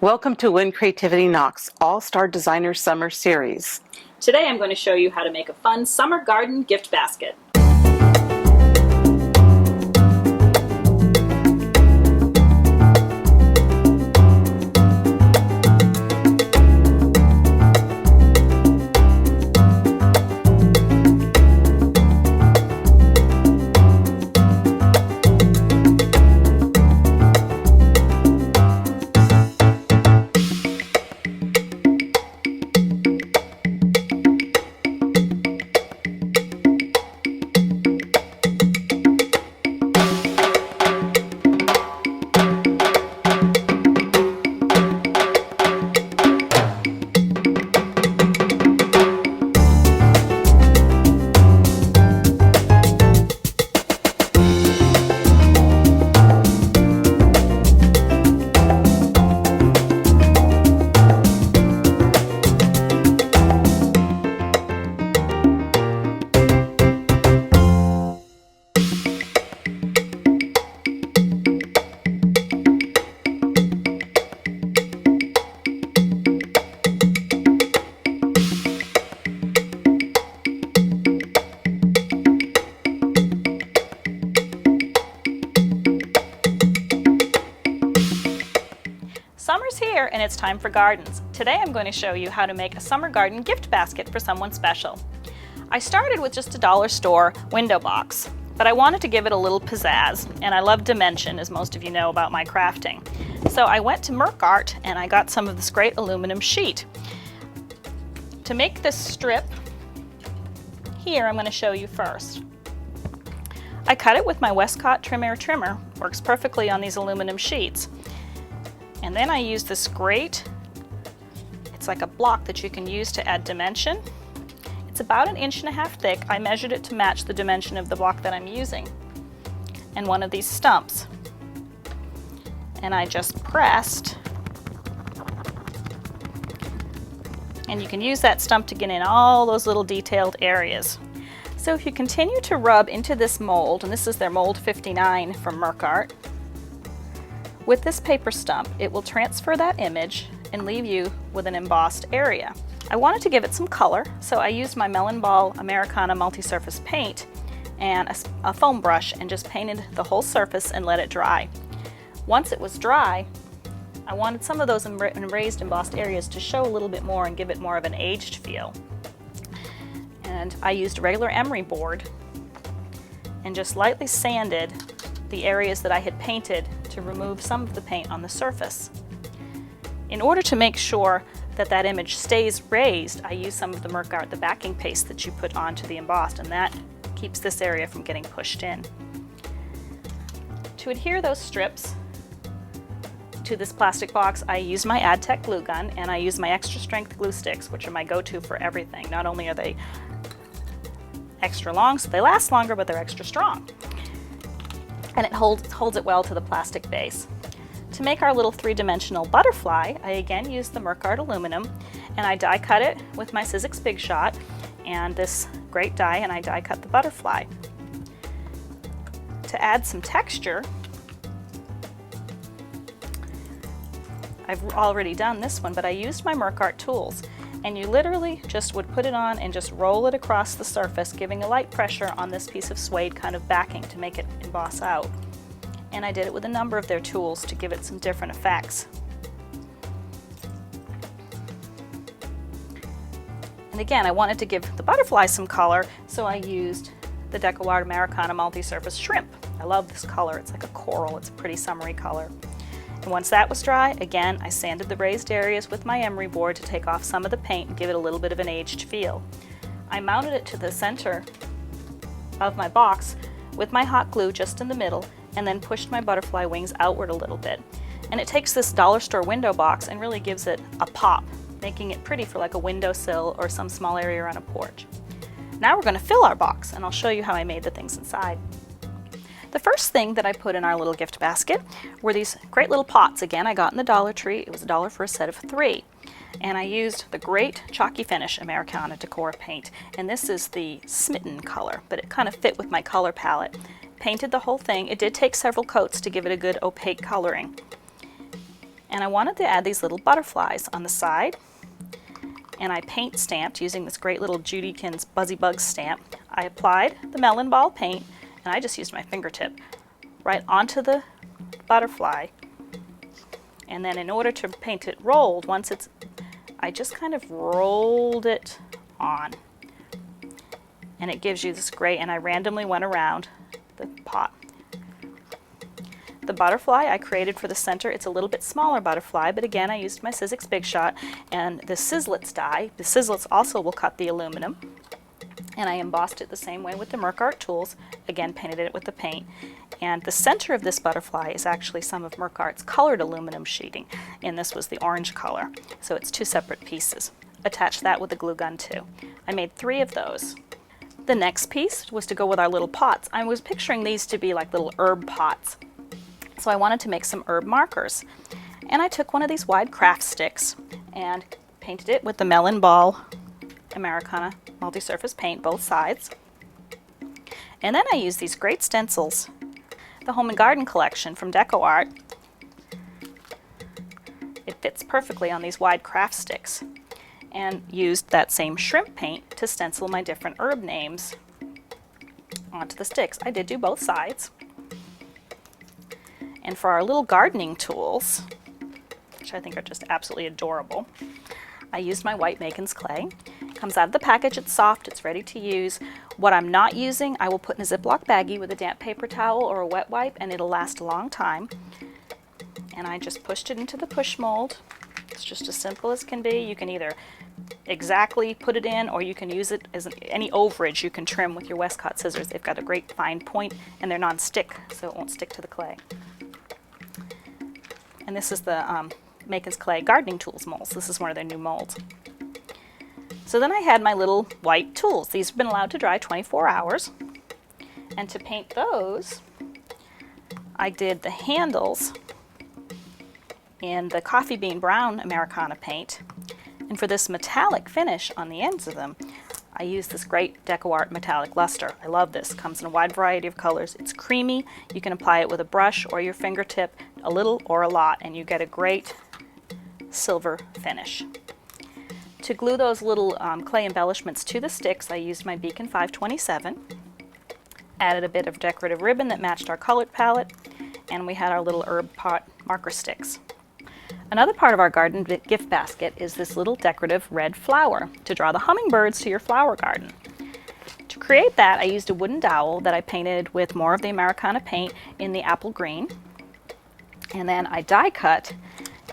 Welcome to When Creativity Knocks All-Star Designer Summer Series. Today I'm going to show you how to make a fun summer garden gift basket. Summer's here and it's time for gardens. Today I'm going to show you how to make a summer garden gift basket for someone special. I started with just a dollar store window box, but I wanted to give it a little pizzazz, and I love dimension, as most of you know about my crafting. So I went to Merc Art and I got some of this great aluminum sheet. To make this strip, here I'm going to show you first. I cut it with my Westcott trimmer, works perfectly on these aluminum sheets. And then I use this grate, it's like a block that you can use to add dimension. It's about 1.5 inches thick. I measured it to match the dimension of the block that I'm using. And one of these stumps. And I just pressed. And you can use that stump to get in all those little detailed areas. So if you continue to rub into this mold, and this is their mold 59 from Merc Art, with this paper stump, it will transfer that image and leave you with an embossed area. I wanted to give it some color, so I used my Melon Ball Americana multi-surface paint and a foam brush and just painted the whole surface and let it dry. Once it was dry, I wanted some of those raised embossed areas to show a little bit more and give it more of an aged feel. And I used regular emery board and just lightly sanded the areas that I had painted to remove some of the paint on the surface. In order to make sure that that image stays raised, I use some of the Merc Art, the backing paste that you put onto the embossed, and that keeps this area from getting pushed in. To adhere those strips to this plastic box, I use my AdTech glue gun and I use my extra strength glue sticks, which are my go-to for everything. Not only are they extra long, so they last longer, but they're extra strong. And it holds it well to the plastic base. To make our little three-dimensional butterfly, I again used the Merc Art aluminum, and I die cut it with my Sizzix Big Shot and this great die, and I die cut the butterfly. To add some texture, I've already done this one, but I used my Merc Art tools, and you literally just would put it on and just roll it across the surface, giving a light pressure on this piece of suede kind of backing to make it emboss out. And I did it with a number of their tools to give it some different effects. And again, I wanted to give the butterfly some color, so I used the DecoArt Americana multi-surface shrimp. I love this color. It's like a coral. It's a pretty summery color. And once that was dry, again, I sanded the raised areas with my emery board to take off some of the paint and give it a little bit of an aged feel. I mounted it to the center of my box with my hot glue just in the middle, and then pushed my butterfly wings outward a little bit. And it takes this dollar store window box and really gives it a pop, making it pretty for like a windowsill or some small area on a porch. Now we're going to fill our box, and I'll show you how I made the things inside. The first thing that I put in our little gift basket were these great little pots. Again, I got in the Dollar Tree. It was $1 for a set of 3. And I used the great Chalky Finish Americana Decor paint. And this is the Smitten color, but it kind of fit with my color palette. Painted the whole thing. It did take several coats to give it a good opaque coloring. And I wanted to add these little butterflies on the side. And I paint stamped using this great little Judykins Buzzy Bugs stamp. I applied the melon ball paint, and I just used my fingertip right onto the butterfly. And then in order to paint it rolled, I just kind of rolled it on. And it gives you this great, and I randomly went around the pot. The butterfly I created for the center, it's a little bit smaller butterfly, but again I used my Sizzix Big Shot and the Sizzlets die. The Sizzlets also will cut the aluminum. And I embossed it the same way with the Merc Art tools, again painted it with the paint. And the center of this butterfly is actually some of Merc Art's colored aluminum sheeting, and this was the orange color. So it's two separate pieces. Attach that with a glue gun too. I made 3 of those. The next piece was to go with our little pots. I was picturing these to be like little herb pots. So I wanted to make some herb markers. And I took one of these wide craft sticks and painted it with the Melon Ball Americana multi-surface paint, both sides. And then I used these great stencils, the Home and Garden collection from Deco Art. It fits perfectly on these wide craft sticks. And used that same shrimp paint to stencil my different herb names onto the sticks. I did do both sides. And for our little gardening tools, which I think are just absolutely adorable, I used my white Makin's clay. It comes out of the package, it's soft, it's ready to use. What I'm not using, I will put in a Ziploc baggie with a damp paper towel or a wet wipe, and it'll last a long time. And I just pushed it into the push mold. It's just as simple as can be. You can either exactly put it in, or you can use it as any overage you can trim with your Westcott scissors. They've got a great fine point, and they're non-stick, so it won't stick to the clay. And this is the Makin's Clay Gardening Tools molds. This is one of their new molds. So then I had my little white tools. These have been allowed to dry 24 hours. And to paint those, I did the handles in the coffee bean brown Americana paint. And for this metallic finish on the ends of them, I used this great Deco Art metallic luster. I love this. It comes in a wide variety of colors. It's creamy. You can apply it with a brush or your fingertip, a little or a lot, and you get a great silver finish. To glue those little clay embellishments to the sticks, I used my Beacon 527. Added a bit of decorative ribbon that matched our colored palette, and we had our little herb pot marker sticks. Another part of our garden gift basket is this little decorative red flower to draw the hummingbirds to your flower garden. To create that, I used a wooden dowel that I painted with more of the Americana paint in the apple green. And then I die cut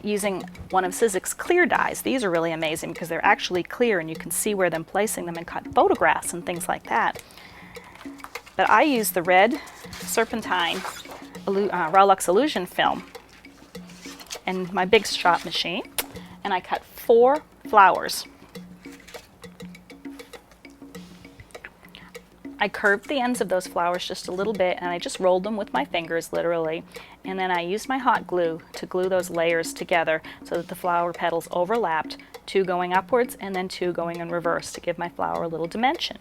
using one of Sizzix clear dies. These are really amazing because they're actually clear and you can see where I'm placing them and cut photographs and things like that. But I used the red Serpentine Rowlux Illusion film and my Big Shot machine, and I cut 4 flowers. I curved the ends of those flowers just a little bit, and I just rolled them with my fingers, literally, and then I used my hot glue to glue those layers together so that the flower petals overlapped, 2 going upwards and then 2 going in reverse to give my flower a little dimension.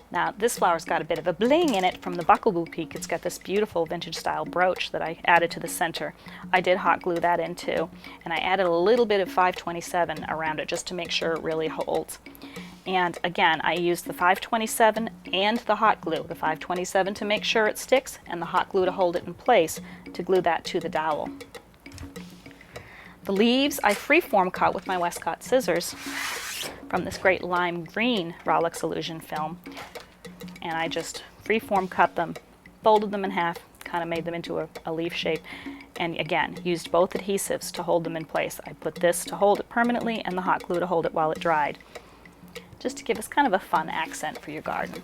Now, this flower's got a bit of a bling in it from the Buckle Boutique. It's got this beautiful vintage style brooch that I added to the center. I did hot glue that in too, and I added a little bit of 527 around it just to make sure it really holds. And again, I used the 527 and the hot glue. The 527 to make sure it sticks, and the hot glue to hold it in place to glue that to the dowel. The leaves I freeform cut with my Westcott scissors from this great lime green Rowlux Illusion film. And I just freeform cut them, folded them in half, kind of made them into a leaf shape, and again, used both adhesives to hold them in place. I put this to hold it permanently and the hot glue to hold it while it dried, just to give us kind of a fun accent for your garden.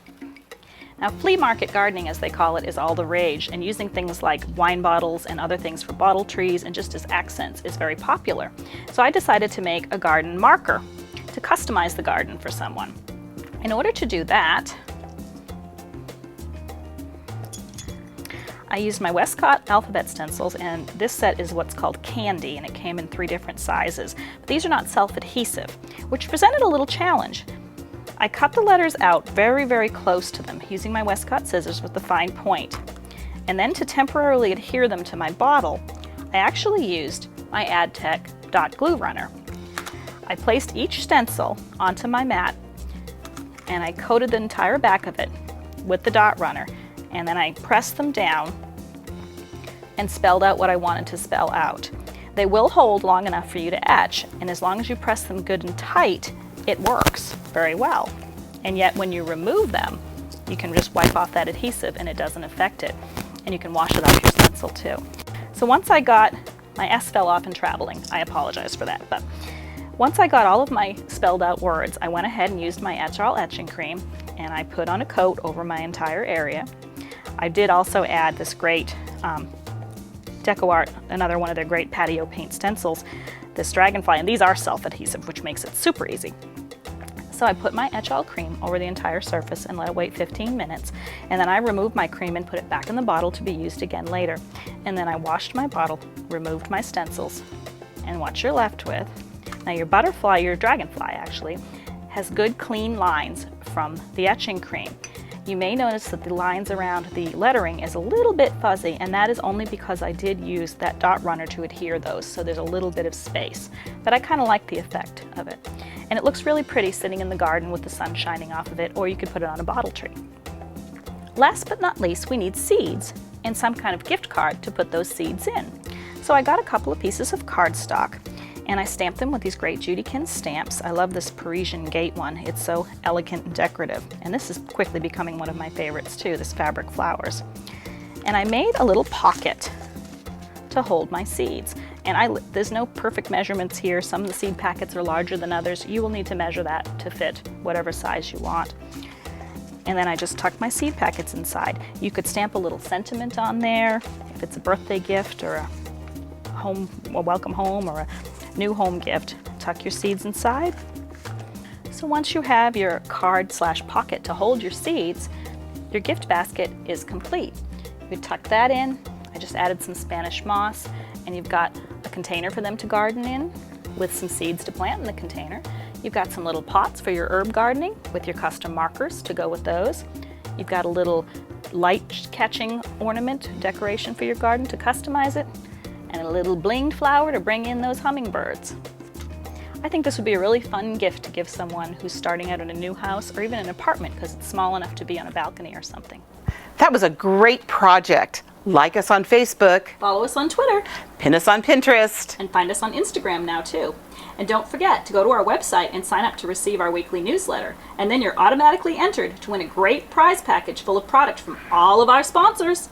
Now, flea market gardening, as they call it, is all the rage, and using things like wine bottles and other things for bottle trees and just as accents is very popular. So I decided to make a garden marker to customize the garden for someone. In order to do that, I used my Westcott alphabet stencils, and this set is what's called Candy, and it came in 3 different sizes. But these are not self-adhesive, which presented a little challenge. I cut the letters out very, very close to them using my Westcott scissors with the fine point. And then to temporarily adhere them to my bottle, I actually used my AdTech dot glue runner. I placed each stencil onto my mat and I coated the entire back of it with the dot runner, and then I pressed them down and spelled out what I wanted to spell out. They will hold long enough for you to etch, and as long as you press them good and tight, it works very well. And yet when you remove them, you can just wipe off that adhesive and it doesn't affect it. And you can wash it off your stencil too. So once I got, my S fell off in traveling, I apologize for that, but once I got all of my spelled out words, I went ahead and used my Etch-A-All etching cream and I put on a coat over my entire area. I did also add this great DecoArt, another one of their great patio paint stencils, this dragonfly, and these are self-adhesive, which makes it super easy. So I put my Etch-A-All cream over the entire surface and let it wait 15 minutes, and then I removed my cream and put it back in the bottle to be used again later. And then I washed my bottle, removed my stencils, and what you're left with. Now your butterfly, your dragonfly actually, has good clean lines from the etching cream. You may notice that the lines around the lettering is a little bit fuzzy, and that is only because I did use that dot runner to adhere those, so there's a little bit of space. But I kind of like the effect of it. And it looks really pretty sitting in the garden with the sun shining off of it, or you could put it on a bottle tree. Last but not least, we need seeds and some kind of gift card to put those seeds in. So I got a couple of pieces of cardstock and I stamped them with these great Judykin stamps. I love this Parisian gate one. It's so elegant and decorative. And this is quickly becoming one of my favorites too, this fabric flowers. And I made a little pocket to hold my seeds. And there's no perfect measurements here. Some of the seed packets are larger than others. You will need to measure that to fit whatever size you want. And then I just tuck my seed packets inside. You could stamp a little sentiment on there if it's a birthday gift or a welcome home or a new home gift. Tuck your seeds inside. So once you have your card/pocket to hold your seeds, your gift basket is complete. You tuck that in. I just added some Spanish moss, and you've got a container for them to garden in with some seeds to plant in the container. You've got some little pots for your herb gardening with your custom markers to go with those. You've got a little light-catching ornament decoration for your garden to customize it, and a little blinged flower to bring in those hummingbirds. I think this would be a really fun gift to give someone who's starting out in a new house or even an apartment because it's small enough to be on a balcony or something. That was a great project. Like us on Facebook, Follow us on Twitter, pin us on Pinterest, and find us on Instagram now too. And don't forget to go to our website and sign up to receive our weekly newsletter. And then you're automatically entered to win a great prize package full of product from all of our sponsors.